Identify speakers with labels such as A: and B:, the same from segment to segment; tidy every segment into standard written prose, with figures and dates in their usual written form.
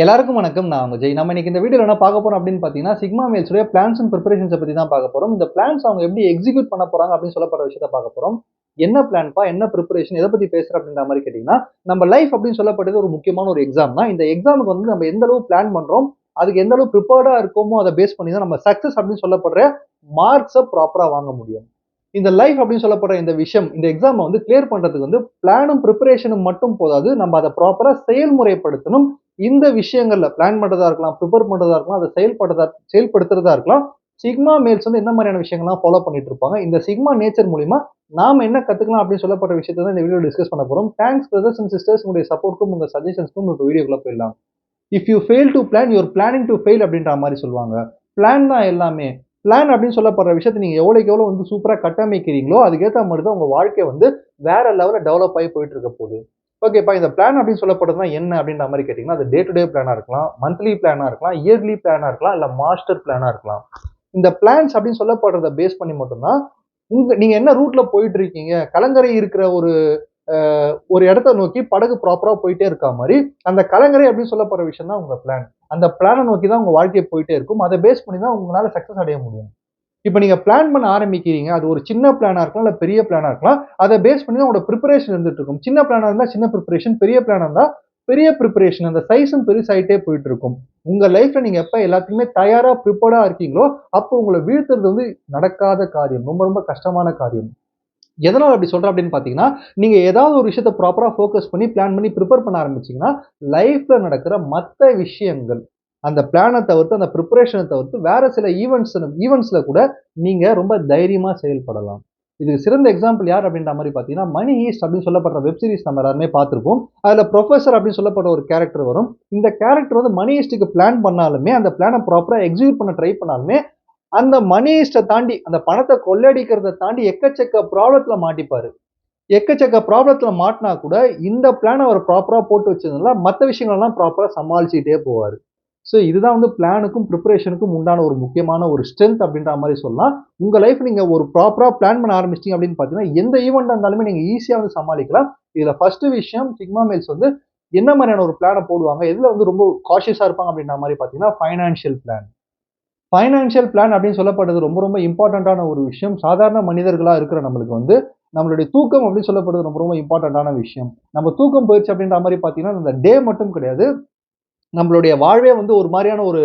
A: எல்லாருக்கும் வணக்கம். நான் உங்க ஜெய். நம்ம இன்னைக்கு இந்த வீடியோல என்ன பார்க்க போறோம் அப்படின்னு பார்த்தீங்கன்னா, சிக்மா மெயில்ஸுடைய பிளான்ஸ் அண்ட் பிரிப்பரேஷன்ஸ பத்தி தான் பார்க்க போறோம். இந்த பிளான்ஸ் அவங்க எப்படி எக்ஸிக்யூட் பண்ண போறாங்க அப்படின்னு சொல்லப்படுற விஷயத்த பார்க்க போறோம். என்ன பிளான்பா? என்ன பிரிப்பரேஷன்? எத பத்தி பேசுற அப்படின்ற மாரி கேட்டீங்கன்னா, நம்ம லைஃப் அப்படின்னு சொல்லப்பட்டது ஒரு முக்கியமான ஒரு எக்ஸாம் தான். இந்த எக்ஸாமுக்கு வந்து நம்ம எந்த அளவு பிளான் பண்றோம், அதுக்கு எந்த அளவு பிரிப்பேர்டா இருக்கோமோ, அத பேஸ் பண்ணி தான் நம்ம சக்சஸ் அப்படின்னு சொல்லப்படுற மார்க்ஸ ப்ராப்பரா வாங்க முடியும். இந்த லைஃப் அப்படின்னு சொல்லப்படுற இந்த விஷயம், இந்த எக்ஸாம வந்து கிளியர் பண்றதுக்கு வந்து பிளானும், பிரிப்பரேஷனும் மட்டும் போதாது. நம்ம அத ப்ராப்பரா செயல்முறைப்படுத்தணும். இந்த விஷயங்கள்ல பிளான் பண்றதா இருக்கலாம், பிரிப்பேர் பண்றதா இருக்கலாம், அத செயல்படுத்துறதா இருக்கலாம். சிக்மா மேல்ஸ் வந்து என்ன மாதிரியான விஷயங்கள்லாம் ஃபாலோ பண்ணிட்டு இருப்பாங்க. இந்த சிக்மா நேச்சர் மூலியமா நாம என்ன கத்துக்கலாம் அப்படின்னு சொல்லப்பட்ட விஷயத்த தான் இந்த வீடியோல டிஸ்கஸ் பண்ண போறோம். தேங்க்ஸ் பிரதர்ஸ் அண்ட் சிஸ்டர்ஸ், உங்களுடைய சப்போர்ட்க்கும் உங்க சஜஷன்ஸ்க்கும் இப்ப வீடியோக்குள்ள போயிடலாம். If you fail to plan, you are planning to fail அப்படின்ற மாரி சொல்லுவாங்க. பிளான் தான் எல்லாமே. பிளான் அப்படின்னு சொல்லப்படுற விஷயத்த நீங்க எவ்வளவுக்கு எவ்வளவு வந்து சூப்பரா கட்டமைக்கிறீங்களோ, அதுக்கேத்த மாரி தான் உங்க வாழ்க்கை வந்து வேற லெவல்ல டெவலப் ஆகி போயிட்டு இருக்க போகுது. ஓகேப்பா, இந்த பிளான் அப்படின்னு சொல்லப்படுறதுனா என்ன அப்படின்ற மாரி கேட்டீங்கன்னா, அது டே டு டே பிளானா இருக்கலாம், மந்த்லி பிளானா இருக்கலாம், இயர்லி பிளானா இருக்கலாம், இல்ல மாஸ்டர் பிளானா இருக்கலாம். இந்த பிளான்ஸ் அப்படின்னு சொல்லப்படுறத பேஸ் பண்ணி மட்டும் தான், நீங்க என்ன ரூட்ல போயிட்டு இருக்கீங்க, கலங்கரை இருக்கிற ஒரு ஒரு இடத்த நோக்கி படகு ப்ராப்பரா போயிட்டே இருக்கா மாரி, அந்த கலங்கரை அப்படின்னு சொல்லப்படுற விஷயம் தான் உங்க பிளான். அந்த பிளான நோக்கி தான் உங்க வாழ்க்கை போயிட்டே இருக்கும். அத பேஸ் பண்ணி தான் உங்களால சக்சஸ் அடைய முடியும். இப்ப நீங்க பிளான் பண்ண ஆரம்பிக்கிறீங்க. அது ஒரு சின்ன பிளானா இருக்கலாம், இல்ல பெரிய பிளானா இருக்கலாம். அத பேஸ் பண்ணி தான் உங்களோட பிரிப்பரேஷன் இருந்துட்டு இருக்கும். சின்ன பிளானா இருந்தா சின்ன பிரிப்பரேஷன், பெரிய பிளானா இருந்தா பெரிய பிரிப்பரேஷன். அந்த சைஸும் பெருசாயிட்டே போயிட்டு இருக்கும். உங்க லைஃப்ல நீங்க எப்ப எல்லாத்துக்குமே தயாரா, பிரிப்பேர்டா இருக்கீங்களோ, அப்போ உங்கள வீழ்த்துறது வந்து நடக்காத காரியம். ரொம்ப ரொம்ப கஷ்டமான காரியம். எதனால அப்படி சொல்றேன் அப்படின்னு பார்த்தீங்கன்னா, நீங்க ஏதாவது ஒரு விஷயத்த ப்ராப்பரா ஃபோக்கஸ் பண்ணி, பிளான் பண்ணி, பிரிப்பேர் பண்ண ஆரம்பிச்சீங்கன்னா, லைஃப்ல நடக்கிற மத்த விஷயங்கள், அந்த பிளான தவிர்த்து, அந்த பிரிப்பரேஷன தவிர்த்து, வேற சில ஈவென்ட்ஸ்ல கூட நீங்க ரொம்ப தைரியமா செயல்படலாம். இதுக்கு சிறந்த எக்ஸாம்பிள் யார் அப்படின்ற மாரி பார்த்தீங்கன்னா, மணி ஹீஸ்ட் அப்படின்னு சொல்லப்படுற வெப் சீரிஸ் நம்ம எல்லாருமே பார்த்திருப்போம். அதுல புரொஃபசர் அப்படின்னு சொல்லப்பட்ட ஒரு கேரக்டர் வரும். இந்த கேரக்டர் வந்து மணி ஹீஸ்ட்க்கு பிளான் பண்ணாலுமே, அந்த பிளான ப்ராப்பரா எக்ஸிக்யூட் பண்ண ட்ரை பண்ணாலுமே, அந்த மணி ஹெய்ஸ்ட்ட தாண்டி, அந்த பணத்த கொள்ளையடிக்கிறத தாண்டி எக்கச்சக்க ப்ராப்ளத்துல மாட்டிப்பாரு. எக்கச்சக்க ப்ராப்ளத்துல மாட்டுனா கூட, இந்த பிளான அவர் ப்ராப்பரா போட்டு வச்சதுனால, மத்த விஷயங்களெல்லாம் ப்ராப்பரா சமாளிச்சுட்டே போவாரு. ஸோ இதுதான் வந்து பிளானுக்கும், பிரிப்பரேஷனுக்கும் உண்டான ஒரு முக்கியமான ஒரு ஸ்ட்ரென்த் அப்படின்ற மாரி சொல்லலாம். உங்க லைஃப் நீங்க ஒரு ப்ராப்பரா பிளான் பண்ண ஆரம்பிச்சிட்டீங்க அப்படின்னு பார்த்தீங்கன்னா, எந்த ஈவென்ட்டா இருந்தாலுமே நீங்க ஈஸியா வந்து சமாளிக்கலாம். இதுல ஃபர்ஸ்ட் விஷயம் சிக்மா மேல்ஸ் வந்து என்ன மாரியான ஒரு பிளான போடுவாங்க, எதுல வந்து ரொம்ப காஷியஸா இருப்பாங்க அப்படின்ற மாரி பார்த்தீங்கன்னா, ஃபைனான்ஷியல் பிளான். ஃபைனான்ஷியல் பிளான் அப்படின்னு சொல்லப்படுறது ரொம்ப ரொம்ப இம்பார்ட்டன்ட்டான ஒரு விஷயம். சாதாரண மனிதர்களா இருக்கிற நம்மளுக்கு வந்து, நம்மளுடைய தூக்கம் அப்படின்னு சொல்லப்படுறது ரொம்ப ரொம்ப இம்பார்ட்டன்ட்டான விஷயம். நம்ம தூக்கம் போயிருச்சு அப்படின்ற மாரி பார்த்தீங்கன்னா, இந்த டே மட்டும் கிடையாது. நம்மளுடைய வாழ்வே வந்து ஒரு மாரியான ஒரு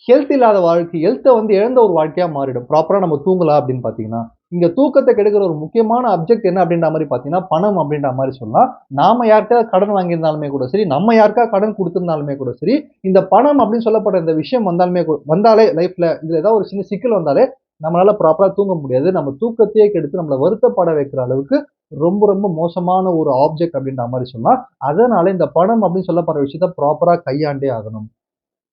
A: ஹெல்த் இல்லாத வாழ்க்கை, ஹெல்த்த வந்து இழந்த ஒரு வாழ்க்கையா மாறிடும். ப்ராப்பரா நம்ம தூங்கல அப்படின்னு பார்த்தீங்கன்னா. இங்க தூக்கத்த கெடுக்கிற ஒரு முக்கியமான அப்ஜெக்ட் என்ன அப்படின்ற மாரி பார்த்தீங்கன்னா, பணம் அப்படின்ற மாரி சொல்லலாம். நாம யார்ட்டயாவது கடன் வாங்கியிருந்தாலுமே கூட சரி, நம்ம யாருக்காவது கடன் குடுத்திருந்தாலுமே கூட சரி, இந்த பணம் அப்படின்னு சொல்லப்படுற இந்த விஷயம் வந்தாலே லைஃப்ல இதுல ஏதாவது ஒரு சின்ன சிக்கல் வந்தாலே, நம்மளால ப்ராப்பரா தூங்க முடியாது. நம்ம தூக்கத்தையே கெடுத்து நம்மள வருத்தப்பட வைக்கிற அளவுக்கு ரொம்ப ரொம்ப மோசமான ஒரு ஆப்ஜெக்ட் அப்படின்ற மாரி சொல்லலாம். அதனால இந்த பணம் அப்படின்னு சொல்லப்படுற விஷயத்த ப்ராப்பரா கையாண்டே ஆகணும்.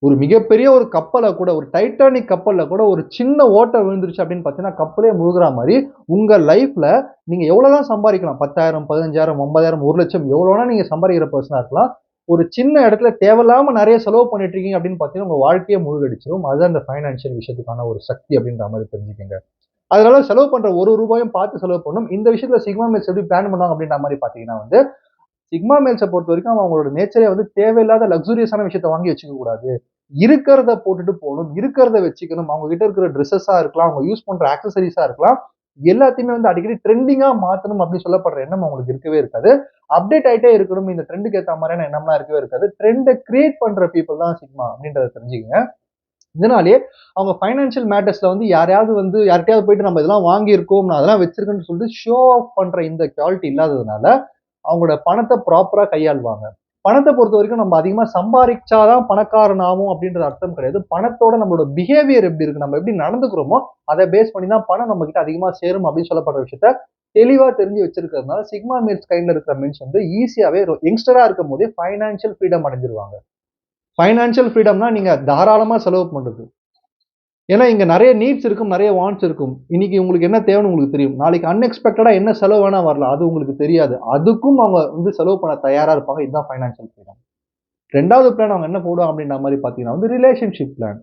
A: ஒரு மிகப்பெரிய ஒரு கப்பல கூட ஒரு டைட்டானிக் கப்பல்ல கூட ஒரு சின்ன ஓட்டை விழுந்துருச்சு அப்படின்னு பார்த்தீங்கன்னா, கப்பலே முழுகுற மாரி, உங்க லைஃப்ல நீங்க எவ்வளவுதான் சம்பாரிக்கலாம். 10,000, 15,000, 50,000, 1,00,000 எவ்வளோ வேணா நீங்க சம்பாரிக்கிற பெர்சனா இருக்கலாம். ஒரு சின்ன இடத்துல தேவையில்லாம நெறைய செலவு பண்ணிட்டு இருக்கீங்க அப்படின்னு பார்த்தீங்கன்னா, உங்க வாழ்க்கையே மூழ்கடிச்சிரும். அதுதான் இந்த ஃபைனான்ஷியல் விஷயத்துக்கான ஒரு சக்தி அப்படின்ற மாரி தெரிஞ்சுக்கங்க. அதனால செலவு பண்ற ஒரு ரூபாயும் பார்த்து செலவு பண்ணணும். இந்த விஷயத்துல சிக்மா மேல்ஸ் எப்படி பிளான் பண்ணுவாங்க அப்படின்ற மாரி பார்த்தீங்கன்னா வந்து, சிக்மா மேல்ஸ பொறுத்தவரைக்கும் அவங்களோட நேச்சரே வந்து தேவையில்லாத லக்ஸூரியஸான விஷயத்த வாங்கி வச்சுக்க கூடாது. இருக்கிறத போட்டுட்டு போணும். இருக்கிறத வச்சுக்கணும். அவங்க கிட்ட இருக்கிற ட்ரெஸ்ஸஸா இருக்கலாம். அவங்க யூஸ் பண்ற ஆக்சஸரீஸா இருக்கலாம். எல்லாத்தையுமே வந்து அடிக்கடி ட்ரெண்டிங்கா மாத்தணும் அப்படின்னு சொல்லப்படுற எண்ணம் அவங்களுக்கு இருக்கவே இருக்காது. அப்டேட் ஆயிட்டே இருக்கணும். இந்த ட்ரெண்டுக்கு ஏத்த மாரியான எண்ணம்லாம் இருக்கவே இருக்காது. ட்ரெண்ட கிரியேட் பண்ற பீப்பிள் தான் சிக்மா அப்படின்றத தெரிஞ்சுக்கங்க. இதனாலேயே அவங்க ஃபைனான்ஷியல் மேட்டர்ஸ்ல வந்து யாரையாவது வந்து யார்ட்டயாவது போயிட்டு நம்ம இதெல்லாம் வாங்கியிருக்கோம், நான் அதெல்லாம் வச்சிருக்கேன்னு சொல்லிட்டு ஷோ ஆஃப் பண்ற இந்த குவாலிட்டி இல்லாததுனால, அவங்களோட பணத்த ப்ராப்பரா கையாளுவாங்க. பணத்த பொறுத்தவரைக்கும் நம்ம அதிகமா சம்பாரிச்சா தான் பணக்காரன் ஆவோம் அப்படின்றது அர்த்தம் கிடையாது. பணத்தோட நம்மளோட பிஹேவியர் எப்படி இருக்கு, நம்ம எப்படி நடந்துக்கிறோமோ, அத பேஸ் பண்ணி தான் பணம் நம்மகிட்ட அதிகமா சேரும் அப்படின்னு சொல்லப்படுற விஷயத்த தெளிவா தெரிஞ்சு வச்சிருக்கிறதுனால, சிக்மா மீல்ஸ் கைண்ட்ல இருக்கிற மென்ஸ் வந்து ஈஸியாவே யங்ஸ்டரா இருக்கும்போதே ஃபைனான்ஷியல் ஃப்ரீடம் அடைஞ்சிருவாங்க. ஃபைனான்ஷியல் ஃப்ரீடம்னா நீங்க தாராளமா செலவு பண்றது. ஏன்னா, இங்க நெறைய நீட்ஸ் இருக்கும், நெறைய வாண்ட்ஸ் இருக்கும். இன்னைக்கு உங்களுக்கு என்ன தேவைன்னு உங்களுக்கு தெரியும். நாளைக்கு அன்எக்ஸ்பெக்டடா என்ன செலவு வேணா வரலாம். அது உங்களுக்கு தெரியாது. அதுக்கும் அவங்க வந்து செலவு பண்ண தயாரா இருப்பாங்க. இதுதான் ஃபைனான்ஷியல் ஃப்ரீடம். 2வது பிளான் அவங்க என்ன போடுவாங்க அப்படின்ற மாரி பார்த்தீங்கன்னா வந்து ரிலேஷன்ஷிப் பிளான்.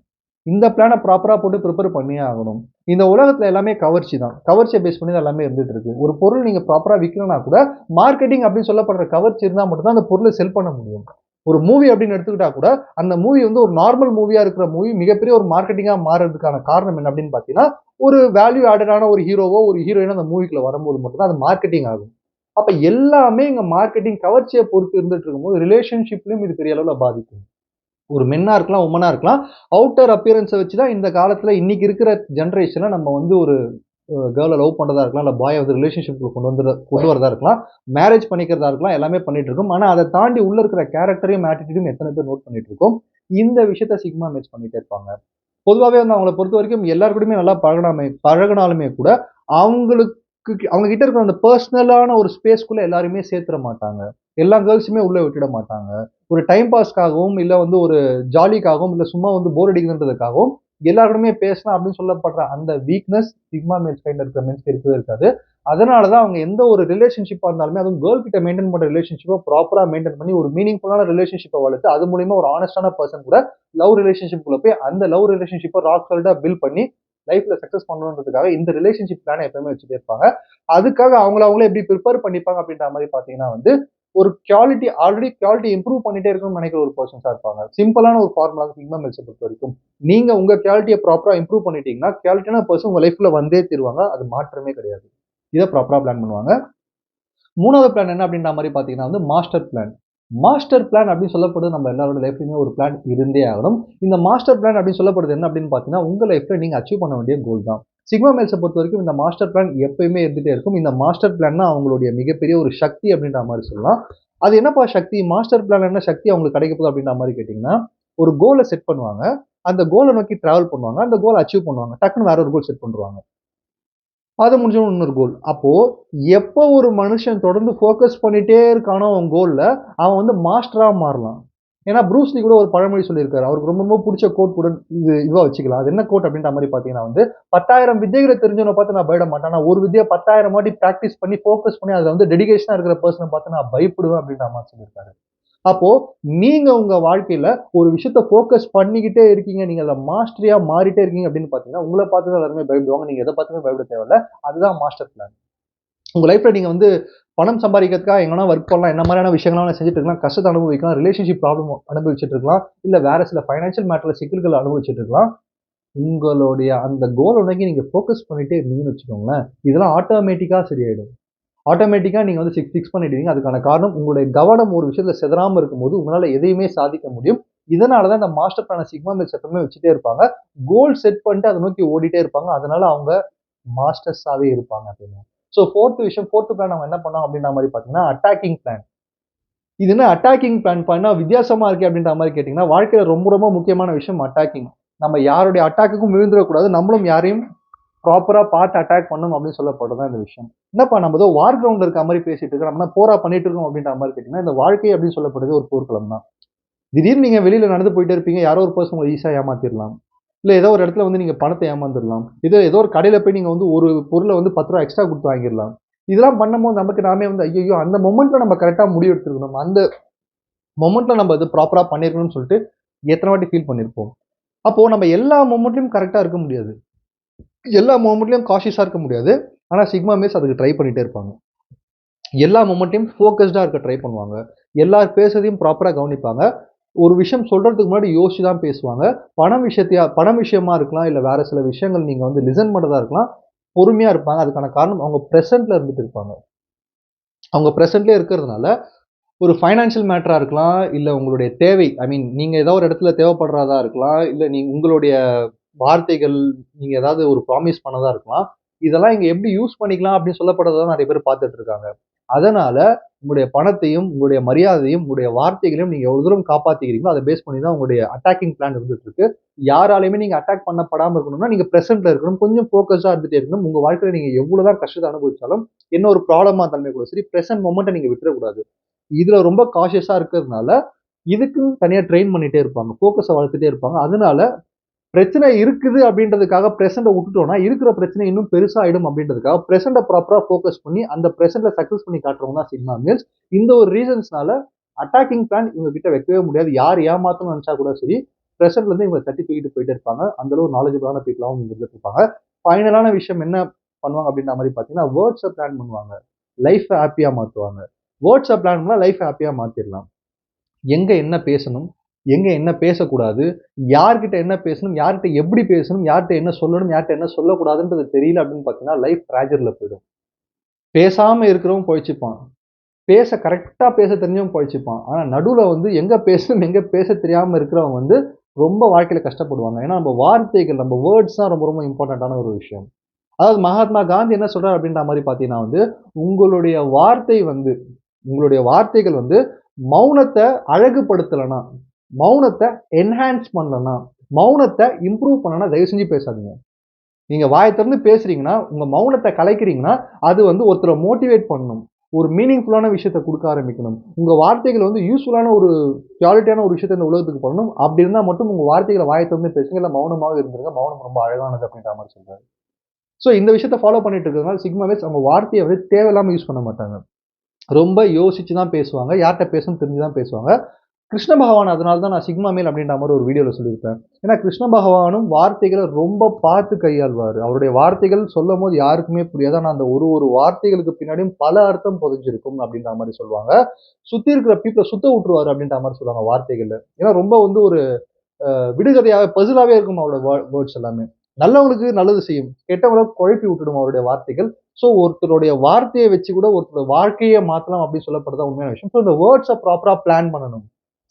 A: இந்த பிளான ப்ராப்பரா போட்டு பிரிப்பேர் பண்ணியே ஆகணும். இந்த உலகத்துல எல்லாமே கவர்ச்சி தான். கவர்ச்சிய பேஸ் பண்ணி தான் எல்லாமே இருந்துட்டு இருக்கு. ஒரு பொருள் நீங்க ப்ராப்பரா விக்கணும்னா கூட, மார்க்கெட்டிங் அப்படின்னு சொல்லப்படுற கவர்ச்சி இருந்தா மட்டும் தான் அந்த பொருள செல் பண்ண முடியும். ஒரு மூவி அப்படின்னு எடுத்துக்கிட்டா கூட அந்த மூவி வந்து ஒரு நார்மல் மூவியா இருக்கிற மூவி மிகப்பெரிய ஒரு மார்க்கெட்டிங்கா மாறதுக்கான காரணம் என்ன அப்படின்னு பாத்தீங்கன்னா, ஒரு வேல்யூ ஆடடான ஒரு ஹீரோவோ ஒரு ஹீரோயினோ அந்த மூவிக்குள்ள வரும்போது மட்டும்தான் அது மார்க்கெட்டிங் ஆகும். அப்ப எல்லாமே இங்க மார்க்கெட்டிங் கவர்ச்சியை பொறுத்து இருந்துட்டு இருக்கும்போது ரிலேஷன்ஷிப்லயும் இது பெரிய அளவுல பாதிக்கும். ஒரு மென்னா இருக்கலாம், உமனா இருக்கலாம். அவுட்டர் அப்பியரன்ஸ வச்சு தான் இந்த காலத்துல இன்னைக்கு இருக்கிற ஜெனரேஷன்ல நம்ம வந்து ஒரு கேர்ள லவ் பண்றதா இருக்கலாம், இல்ல பாய வந்து ரிலேஷன்ஷிப்குள்ள கொண்டு வரதா இருக்கலாம், மேரேஜ் பண்ணிக்கிறதா இருக்கலாம், எல்லாமே பண்ணிட்டு இருக்கோம். ஆனா அத தாண்டி உள்ள இருக்கிற கேரக்டரையும், ஆட்டிட்யூடும் எத்தன பேர் நோட் பண்ணிட்டு இருக்கோம். இந்த விஷயத்த சிக்மா மேட்ச் பண்ணிட்டே இருப்பாங்க. பொதுவாவே வந்து அவங்கள பொறுத்தவரைக்கும் எல்லார் கூடயுமே நல்லா பழகுனாலுமே கூட, அவங்களுக்கு அவங்க கிட்ட இருக்கிற அந்த பெர்சனலான ஒரு ஸ்பேஸ்க்குள்ள எல்லாரையுமே சேர்த்துற மாட்டாங்க. எல்லா கேர்ல்ஸுமே உள்ள விட்டுட மாட்டாங்க. ஒரு டைம் பாஸ்க்காகவும், இல்ல வந்து ஒரு ஜாலிக்காகவும், இல்ல சும்மா வந்து போர் அடிக்குதுன்றதுக்காகவும் எல்லார் கூடயுமே பேசலாம் அப்படின்னு சொல்லப்படுற அந்த வீக்னஸ் சிக்மா மேல்ஸ் கைண்ட்ல இருக்கிற மென்ஸ்க்கு இருக்கவே இருக்காது. அதனால தான் அவங்க எந்த ஒரு ரிலேஷன்ஷிப்பா இருந்தாலுமே, அதுவும் கேர்ள் கிட்ட மெயின்டெயின் பண்ற ரிலேஷன்ஷிப்ப ப்ராப்பரா மெயின்டெயின் பண்ணி ஒரு மீனிங்ஃபுல்லான ரிலேஷன்ஷிப்ப வளர்த்து, அது மூலியமா ஒரு ஹானஸ்டான பெர்சன் கூட லவ் ரிலேஷன்ஷிப்குள்ள போய் அந்த லவ் ரிலேஷன்ஷிப்ப ராக் சாலிடா பில்ட் பண்ணி லைஃப்ல சக்சஸ் பண்ணணுன்றதுக்காக இந்த ரிலேஷன்ஷிப் பிளான எப்பவுமே வச்சுட்டே இருப்பாங்க. அதுக்காக அவங்கள எப்படி ப்ரிப்பேர் பண்ணிப்பாங்க அப்படின்ற மாரி பார்த்தீங்கன்னா வந்து, ஒரு குவாலிட்டி இம்ப்ரூவ் பண்ணிட்டே இருக்கணும்னு நினைக்கிற ஒரு பெர்சன்ஸா இருப்பாங்க. சிம்பிளான ஒரு ஃபார்முலா சிக்மா மேல்ஸ பொறுத்தவரைக்கும். நீங்க உங்க குவாலிட்டிய ப்ராப்பரா இம்ப்ரூவ் பண்ணிட்டீங்கன்னா, குவாலிட்டியான பெர்சன் உங்க லைஃப்ல வந்தே தீருவாங்க. அது மாற்றமே கிடையாது. இத ப்ராப்பரா பிளான் பண்ணுவாங்க. 3வது பிளான் என்ன அப்படின்ற மாரி பார்த்தீங்கன்னா வந்து மாஸ்டர் பிளான். மாஸ்டர் பிளான் அப்படின்னு சொல்லப்படுது நம்ம எல்லாரோட லைஃப்லயுமே ஒரு பிளான் இருந்தே ஆகணும். இந்த மாஸ்டர் பிளான் அப்படின்னு சொல்லப்படுது என்ன அப்படின்னு பார்த்தீங்கன்னா, உங்க லைஃப்ல நீங்க அச்சீவ் பண்ண வேண்டிய கோல் தான். சிக்மா மேல்ஸ பொறுத்தவரைக்கும் இந்த மாஸ்டர் பிளான் எப்பயுமே இருந்துட்டே இருக்கும். இந்த மாஸ்டர் பிளான் தான் அவங்களுடைய மிகப்பெரிய ஒரு சக்தி அப்படின்ற மாரி சொல்லலாம். அது என்னப்பா சக்தி? மாஸ்டர் பிளான் என்ன சக்தி அவங்களுக்கு கிடைக்க போகுது அப்படின்ற மாரி கேட்டீங்கன்னா, ஒரு கோல செட் பண்ணுவாங்க. அந்த கோல நோக்கி டிராவல் பண்ணுவாங்க. அந்த கோல அச்சீவ் பண்ணுவாங்க. டக்குன்னு வேற ஒரு கோல் செட் பண்ணிருவாங்க. அது முடிஞ்சோன இன்னொரு கோல். அப்போ எப்போ ஒரு மனுஷன் தொடர்ந்து ஃபோக்கஸ் பண்ணிட்டே இருக்கானோ அவன் கோல்ல, அவன் வந்து மாஸ்டரா மாறலாம். ஏன்னா ப்ரூஸ் லீ கூட ஒரு பழமொழி சொல்லியிருக்காரு. அவருக்கு ரொம்ப ரொம்ப புடிச்ச கோட் கூட இதுவா வச்சுக்கலாம். அது என்ன கோட் அப்படின்ற மாரி பார்த்தீங்கன்னா வந்து, 10,000 வித்தைகள தெரிஞ்சவன பார்த்து நான் பயப்பட மாட்டேன். ஆனா ஒரு வித்தைய 10,000 வாட்டி பிராக்டிஸ் பண்ணி, ஃபோக்கஸ் பண்ணி அதுல வந்து டெடிகேஷனா இருக்கிற பெர்சன பார்த்து நான் பயப்படுவேன் அப்படின்ற மாரி சொல்லியிருக்காரு. அப்போ நீங்க உங்க வாழ்க்கையில ஒரு விஷயத்த ஃபோக்கஸ் பண்ணிக்கிட்டே இருக்கீங்க. நீங்க அதுல மாஸ்டரியா மாறிட்டே இருக்கீங்க அப்படின்னு பார்த்தீங்கன்னா, உங்கள பார்த்து தான் எல்லாருமே பயப்படுவாங்க. நீங்க எத பார்த்துமே பயப்பட தேவையில்ல. அதுதான் மாஸ்டர் பிளான். உங்க லைஃப்ல நீங்க வந்து பணம் சம்பாதிக்கிறதுக்காக எங்கனா ஒர்க் பண்ணலாம். என்ன மாதிரியான விஷயங்கள்லாம் செஞ்சுட்டு இருக்கலாம். கஷ்டத்த அனுபவிக்கலாம். ரிலேஷன்ஷிப் ப்ராப்ளம் அனுபவிச்சுட்டு இருக்கலாம். இல்ல வேற சில ஃபைனான்சியல் மேட்டர்ல சிக்கல்கள் அனுபவிச்சுட்டு இருக்கலாம். உங்களுடைய அந்த கோல நோக்கி நீங்க ஃபோக்கஸ் பண்ணிட்டே இருந்தீங்கன்னு வச்சுக்கோங்களேன், இதெல்லாம் ஆட்டோமேட்டிக்கா சரியாயிடும். ஆட்டோமேட்டிக்கா நீங்க வந்து ஃபிக்ஸ் பண்ணிடுவீங்க. அதுக்கான காரணம் உங்களுடைய கவனம் ஒரு விஷயத்துல சிதறாம இருக்கும்போது, உங்களால எதையுமே சாதிக்க முடியும். இதனால தான் இந்த மாஸ்டர் பிளான சிக்மா மேல்ஸ் எப்பவுமே வச்சுட்டே இருப்பாங்க. கோல் செட் பண்ணிட்டு அத நோக்கி ஓடிட்டே இருப்பாங்க. அதனால அவங்க மாஸ்டர்ஸாவே இருப்பாங்க எப்பவுமே. ஸோ 4த் பிளான் அவங்க என்ன பண்ணாங்க அப்படின்ற மாரி பார்த்தீங்கன்னா, அட்டாக்கிங் பிளான். இது என்ன அட்டாக்கிங் பிளான் பண்ணா வித்தியாசமா இருக்கே அப்படின்ற மாரி கேட்டீங்கன்னா, வாழ்க்கையில ரொம்ப ரொம்ப முக்கியமான விஷயம் அட்டாக்கிங். நம்ம யாருடைய அட்டாக்குக்கும் விழுந்துறக்கூடாது. நம்மளும் யாரையும் ப்ராப்பரா பார்த்து அட்டாக் பண்ணணும் அப்படின்னு சொல்லப்படுறது தான் இந்த விஷயம். என்னப்பா நம்ம ஏதோ வார் கிரவுண்ட்ல இருக்க மாரி பேசிட்டு இருக்கோம். நம்ம என்ன போரா பண்ணிட்டு இருக்கோம் அப்படின்ற மாரி கேட்டீங்கன்னா, இந்த வாழ்க்கை அப்படின்னு சொல்லப்படுறது ஒரு போர்க்களம் தான். திடீர்னு நீங்க வெளியில நடந்து போயிட்டே இருப்பீங்க. யாரோ ஒரு பெர்சன் உங்கள ஈஸியா ஏமாத்திரலாம். இல்ல ஏதோ ஒரு இடத்துல வந்து நீங்க பணத்த ஏமாந்துரலாம். ஏதோ ஒரு கடையில போய் நீங்க வந்து ஒரு பொருள வந்து ரூ. 10 எக்ஸ்ட்ரா குடுத்து வாங்கிரலாம். இதெல்லாம் பண்ணும்போது நமக்கு நாமே வந்து ஐய்யய்யோ! அந்த மொமெண்ட்ல நம்ம கரெக்ட்டா முடிவு எடுத்திருக்கணும். அந்த மொமெண்ட்ல நம்ம இது ப்ராப்பரா பண்ணியிருக்கணும்னு சொல்லிட்டு எத்தன வாட்டி ஃபீல் பண்ணியிருப்போம். அப்போ நம்ம எல்லா மொமெண்ட்லயும் கரெக்ட்டா இருக்க முடியாது. எல்லா மொமெண்ட்லயும் காஷியஸா இருக்க முடியாது. ஆனா சிக்மா மேஸ் அதுக்கு ட்ரை பண்ணிட்டே இருப்பாங்க. எல்லா மொமெண்ட்லயும் ஃபோகஸ்டா இருக்க ட்ரை பண்ணுவாங்க. எல்லார் பேசுறதையும் ப்ராப்பரா கவனிப்பாங்க. ஒரு விஷயம் சொல்றதுக்கு முன்னாடி யோசிச்சு தான் பேசுவாங்க. பணம் விஷயமா இருக்கலாம், இல்ல வேற சில விஷயங்கள் நீங்க வந்து லிசன் பண்றதா இருக்கலாம். பொறுமையா இருப்பாங்க. அதுக்கான காரணம் அவங்க பிரசன்ட்ல இருந்துட்டு இருப்பாங்க. அவங்க பிரசன்ட்லயே இருக்கிறதுனால, ஒரு ஃபைனான்சியல் மேட்டரா இருக்கலாம், இல்ல உங்களுடைய தேவை நீங்க ஏதோ ஒரு இடத்துல தேவைப்படுறதா இருக்கலாம், இல்ல உங்களுடைய வார்த்தைகள், நீங்க ஏதாவது ஒரு ப்ராமிஸ் பண்ணதா இருக்கலாம். இதெல்லாம் இங்க எப்படி யூஸ் பண்ணிக்கலாம் அப்படின்னு சொல்லப்படுறத தான் நெறைய பேர் பார்த்துட்டு இருக்காங்க. அதனால உங்களுடைய பணத்தையும், உங்களுடைய மரியாதையும், உங்களுடைய வார்த்தைகளையும் நீங்க எவ்வளவு தூரம் காப்பாத்திக்கிறீங்களோ, அத பேஸ் பண்ணி தான் உங்களுடைய அட்டாக்கிங் பிளான் இருந்துட்டு இருக்கு. யாராலயுமே நீங்க அட்டாக் பண்ணப்படாம இருக்கணும்னா, நீங்க பிரசன்ட்ல இருக்கணும். கொஞ்சம் ஃபோகஸ்டா இருந்துட்டே இருக்கணும். உங்க வாழ்க்கையில நீங்க எவ்வளவு தான் கஷ்டத்த அனுபவிச்சாலும், என்ன ஒரு ப்ராப்ளமா இருந்தாலுமே கூட சரி, பிரசன்ட் மொமெண்ட்ட நீங்க விட்டுறக்கூடாது. இதுல ரொம்ப காஷியஸா இருக்கிறதுனால, இதுக்குன்னு தனியா ட்ரெயின் பண்ணிட்டே இருப்பாங்க. ஃபோக்கஸ வளர்த்துட்டே இருப்பாங்க. அதனால பிரச்சனை இருக்குது அப்படின்றதுக்காக பிரசன்ட்ட விட்டுட்டோம்னா, இருக்கிற பிரச்சனை இன்னும் பெருசாயிடும் அப்படின்றதுக்காக, பிரசன்ட்ட ப்ராப்பரா ஃபோக்கஸ் பண்ணி, அந்த பிரசன்ட்ல சக்சஸ் பண்ணி காட்டுறவங்க தான் சிக்மா மேல்ஸ். இந்த ஒரு ரீசன்ஸ்னால அட்டாக்கிங் பிளான் இவங்க கிட்ட வைக்கவே முடியாது. யார் ஏமாத்தணும்னு நெனச்சா கூட சரி, பிரசன்ட்ல இருந்து இவங்கள தட்டி தூக்கிட்டு போயிட்டே இருப்பாங்க. அந்த அளவு நாலேட்ஜபிளான பீப்பிளாவும் இங்க இருந்துட்டு இருப்பாங்க. ஃபைனலான விஷயம் என்ன பண்ணுவாங்க அப்படின்ற மாரி பார்த்தீங்கன்னா, வேர்ட்ஸ பிளான் பண்ணுவாங்க. லைஃப்ப ஹேப்பியா மாத்துவாங்க. வேர்ட்ஸ பிளான் பண்ணா லைஃப்ப ஹேப்பியா மாத்திரலாம். எங்க என்ன பேசணும், எங்க என்ன பேசக்கூடாது, யார்கிட்ட என்ன பேசணும், யார்கிட்ட எப்படி பேசணும், யார்கிட்ட என்ன சொல்லணும், யார்கிட்ட என்ன சொல்லக்கூடாதுன்றது தெரியல அப்படின்னு பார்த்தீங்கன்னா, லைஃப் ட்ராஜடில போயிடும். பேசாம இருக்கிறவன் பொழச்சுப்பான். கரெக்ட்டா பேச தெரிஞ்சவன் பொழச்சுப்பான். ஆனா நடுவுல வந்து எங்க பேசணும், எங்க பேச தெரியாம இருக்கிறவங்க வந்து ரொம்ப வாழ்க்கையில கஷ்டப்படுவாங்க. ஏன்னா நம்ம வார்த்தைகள், நம்ம வேர்ட்ஸ் தான் ரொம்ப ரொம்ப இம்பார்ட்டன்ட்டான ஒரு விஷயம். அதாவது மகாத்மா காந்தி என்ன சொல்றாரு அப்படின்ற மாரி பார்த்தீங்கன்னா வந்து, உங்களுடைய வார்த்தை வந்து உங்களுடைய வார்த்தைகள் வந்து மௌனத்த அழகுபடுத்தலனா, மௌனத்த என்ஹான்ஸ் பண்ணலனா, மௌனத்த இம்ப்ரூவ் பண்ணலனா தயவு செஞ்சு பேசாதீங்க. நீங்க வாய திறந்து பேசுறீங்கன்னா, உங்க மௌனத்த கலைக்கிறீங்கன்னா, அது வந்து ஒருத்தர மோட்டிவேட் பண்ணணும். ஒரு மீனிங்ஃபுல்லான விஷயத்த குடுக்க ஆரம்பிக்கணும். உங்க வார்த்தைகள் வந்து யூஸ்ஃபுல்லான ஒரு குவாலிட்டியான ஒரு விஷயத்த இந்த உலகத்துக்கு பண்ணணும். அப்படி இருந்தா மட்டும் உங்க வார்த்தைகள வாய திறந்து பேசுங்க. இல்ல மௌனமாவே இருந்துருங்க. மௌனம் ரொம்ப அழகானது அப்படின்ற மாரி சொல்றாரு. சோ இந்த விஷயத்த ஃபாலோ பண்ணிட்டு இருக்கிறதுனால சிக்மா வேவ்ஸ் அவங்க வார்த்தைய வந்து தேவையில்லாம யூஸ் பண்ண மாட்டாங்க. ரொம்ப யோசிச்சு தான் பேசுவாங்க. யார்ட்ட பேசணும்னு தெரிஞ்சு தான் பேசுவாங்க. கிருஷ்ண பகவான் அதனால தான் நான் சிக்மா மேல் அப்படின்ற மாரி ஒரு வீடியோல சொல்லியிருப்பேன். ஏன்னா கிருஷ்ண பகவானும் வார்த்தைகள ரொம்ப பார்த்து கையாள்வாரு. அவருடைய வார்த்தைகள் சொல்லும்போது யாருக்குமே புரியாது. ஆனா அந்த ஒரு ஒரு வார்த்தைகளுக்கு பின்னாடியும் பல அர்த்தம் பொதிஞ்சிருக்கும் அப்படின்ற மாரி சொல்லுவாங்க. சுத்தி இருக்கிற பீப்பிள சுத்த விட்டுருவாரு அப்படின்ற மாரி சொல்லுவாங்க வார்த்தைகள்ல. ஏன்னா ரொம்ப வந்து ஒரு விடுகதையாவே பசிலாவே இருக்கும் அவரோட வேர்ட்ஸ் எல்லாமே. நல்லவங்களுக்கு நல்லது செய்யும். கெட்டவங்கள குழப்பி விட்டுடும் அவருடைய வார்த்தைகள். ஸோ ஒருத்தருடைய வார்த்தைய வச்சு கூட ஒருத்தரோட வாழ்க்கைய மாத்தலாம் அப்படின்னு சொல்லப்படுறது தான் உண்மையான விஷயம். ஸோ இந்த வேர்ட்ஸ ப்ராப்பரா பிளான் பண்ணணும்.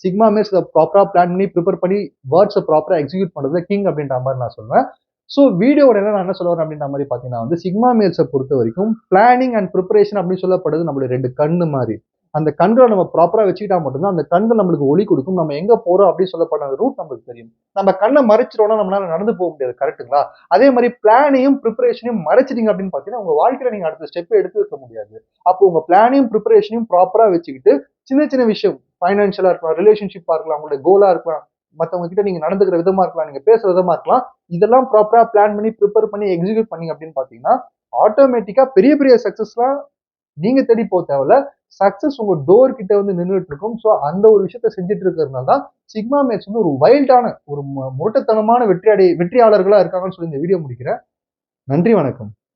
A: சிக்மா மீன்ஸ் இத ப்ராப்பரா பிளான் பண்ணி, பிரிப்பேர் பண்ணி வேர்ட்ஸ ப்ராப்பரா எக்ஸிக்யூட் பண்றது கிங் அப்படின்ற மாரி நான் சொல்லுவேன். ஸோ வீடியோவோட நான் என்ன சொல்ல வரேன் அப்படின்ற மாரி பார்த்தீங்கன்னா வந்து, சிக்மா மீல்ஸ பொறுத்தவரைக்கும் பிளானிங் அண்ட் பிரிப்பரேஷன் அப்படின்னு சொல்லப்படுறது நம்மளுடைய 2 கண்ணு மாரி. அந்த கண்கள நம்ம ப்ராப்பரா வச்சுக்கிட்டா மட்டும் தான், அந்த கண்கள் நம்மளுக்கு ஒளி குடுக்கும். நம்ம எங்க போறோம் அப்படின்னு சொல்லப்பட்ட அந்த ரூட் நம்மளுக்கு தெரியும். நம்ம கண்ண மறைச்சுட்டோம்னா நம்மளால நடந்து போக முடியாது. கரெக்ட்டுங்களா? அதே மாரி பிளானையும், பிரிப்பரேஷனையும் மறைச்சுட்டீங்க அப்படின்னு பார்த்தீங்கன்னா, உங்க வாழ்க்கையில நீங்க அடுத்த ஸ்டெப் எடுத்து வைக்க முடியாது. அப்போ உங்க பிளானையும், பிரிப்பரேஷனையும் ப்ராப்பரா வச்சுக்கிட்டு, சின்ன சின்ன விஷயம் ஃபைனான்ஷியலா இருக்கலாம், ரிலேஷன்ஷிப்பா இருக்கலாம், உங்களுடைய கோலா இருக்கலாம், மத்தவங்க கிட்ட நீங்க நடந்துக்கிற விதமா இருக்கலாம், நீங்க பேசுற விதமா இருக்கலாம். இதெல்லாம் ப்ராப்பரா பிளான் பண்ணி, பிரிப்பேர் பண்ணி, எக்ஸிக்யூட் பண்ணீங்க அப்படின்னு பார்த்தீங்கன்னா, ஆட்டோமேட்டிக்கா பெரிய பெரிய சக்சஸ்லாம் நீங்க தேடி போ தேவையில்ல. சக்சஸ் உங்க டோர் கிட்ட வந்து நின்னுட்டு இருக்கும். சோ அந்த ஒரு விஷயத்த செஞ்சுட்டு இருக்கிறதுனால தான் சிக்மா மேட்ஸ் வந்து ஒரு வைல்டான ஒரு முரட்டுத்தனமான வெற்றியாளர்களா இருக்காங்கன்னு சொல்லி இந்த வீடியோ முடிக்கிறேன். நன்றி, வணக்கம்.